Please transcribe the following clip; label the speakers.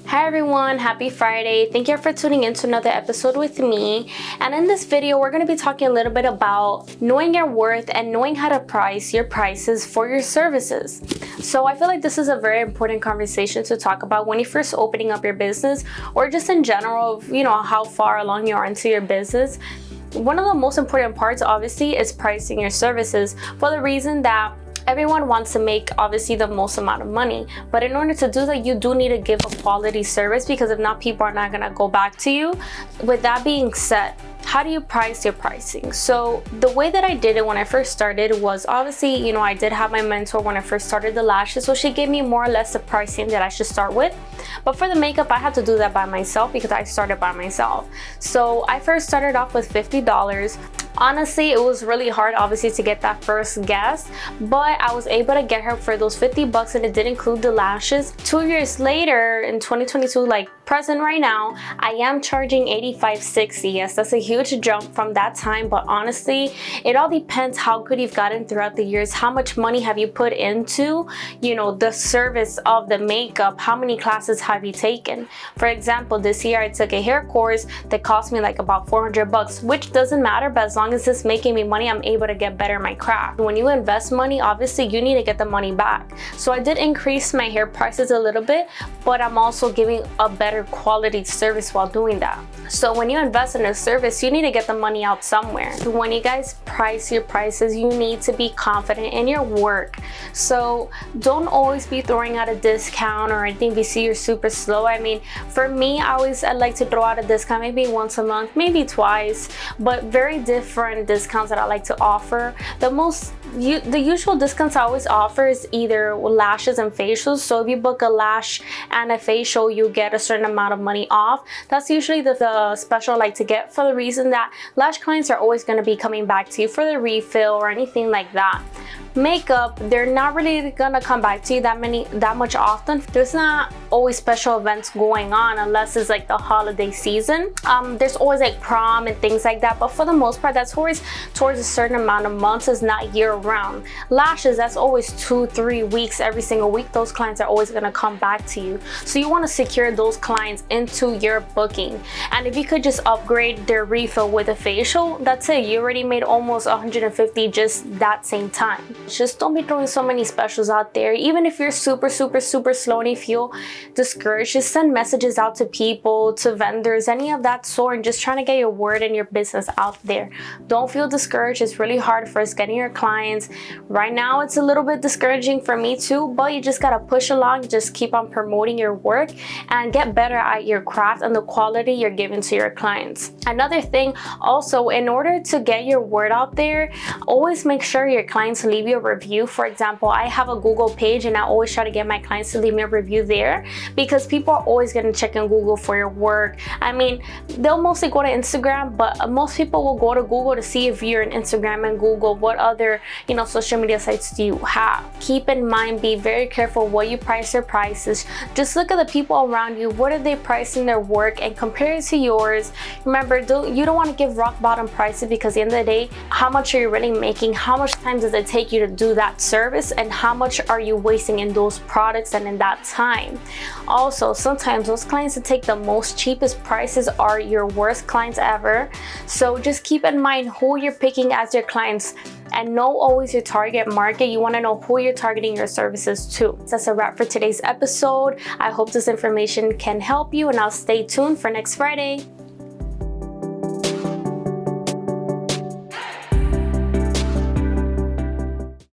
Speaker 1: Hi everyone, happy Friday. Thank you for tuning in to another episode with me. And in this video, we're going to be talking a little bit about knowing your worth and knowing how to price your prices for your services. So I feel like this is a very important conversation to talk about when you're first opening up your business, or just in general, how far along you are into your business. One of the most important parts, obviously, is pricing your services, for the reason that everyone wants to make, obviously, the most amount of money. But in order to do that, you do need to give a quality service, because if not, people are not going to go back to you. With that being said, how do you price your pricing? So the way that I did it when I first started was, obviously, I did have my mentor when I first started the lashes, so she gave me more or less the pricing that I should start with. But for the makeup, I had to do that by myself because I started by myself. So I first started off with $50. Honestly, it was really hard, obviously, to get that first guest, but I was able to get her for those $50, and it did include the lashes. 2 years later, in 2022, like present right now, I am charging $85.60. Yes, that's a huge jump from that time, but honestly, it all depends how good you've gotten throughout the years. How much money have you put into, the service of the makeup? How many classes have you taken? For example, this year I took a hair course that cost me like about $400, which doesn't matter, but as long as it's making me money, I'm able to get better at my craft. When you invest money, obviously you need to get the money back. So I did increase my hair prices a little bit, but I'm also giving a better quality service while doing that. So when you invest in a service, you need to get the money out somewhere. When you guys price your prices, you need to be confident in your work. So don't always be throwing out a discount or anything if you see you're super slow. I mean, for me, I like to throw out a discount maybe once a month, maybe twice, but very different discounts that I like to offer. The usual discounts I always offer is either lashes and facials. So if you book a lash and a facial, you get a certain amount of money off. That's usually the special I like to get, for the reason that lash clients are always going to be coming back to you for the refill or anything like that. Makeup, they're not really gonna come back to you that much often. There's not always special events going on unless it's like the holiday season. There's always like prom and things like that, but for the most part, that's always towards a certain amount of months. It's not year round. Lashes, that's always 2-3 weeks every single week. Those clients are always gonna come back to you, so you want to secure those clients into your booking. And if you could just upgrade their refill with a facial, that's it. You already made almost $150 just that same time. Just don't be throwing so many specials out there. Even if you're super slow and you feel discouraged, just send messages out to people, to vendors, any of that sort, and just trying to get your word and your business out there. Don't feel discouraged. It's really hard first getting your clients. Right now, it's a little bit discouraging for me too, but you just gotta push along. Just keep on promoting your work and get better at your craft and the quality you're giving to your clients. Another thing also, in order to get your word out there, always make sure your clients leave you a review. For example, I have a Google page, and I always try to get my clients to leave me a review there, because people are always going to check in Google for your work. I mean, they'll mostly go to Instagram, but most people will go to Google to see if you're in Instagram, and Google what other social media sites do you have. Keep in mind, be very careful what you price your prices. Just look at the people around you. What are they pricing their work, and compare it to yours. Remember, you don't want to give rock bottom prices, because at the end of the day, how much are you really making? How much time does it take you to do that service, and how much are you wasting in those products and in that time? Also, sometimes those clients that take the most cheapest prices are your worst clients ever. So just keep in mind who you're picking as your clients, and know always your target market. You want to know who you're targeting your services to. That's a wrap for today's episode. I hope this information can help you, and I'll stay tuned for next Friday.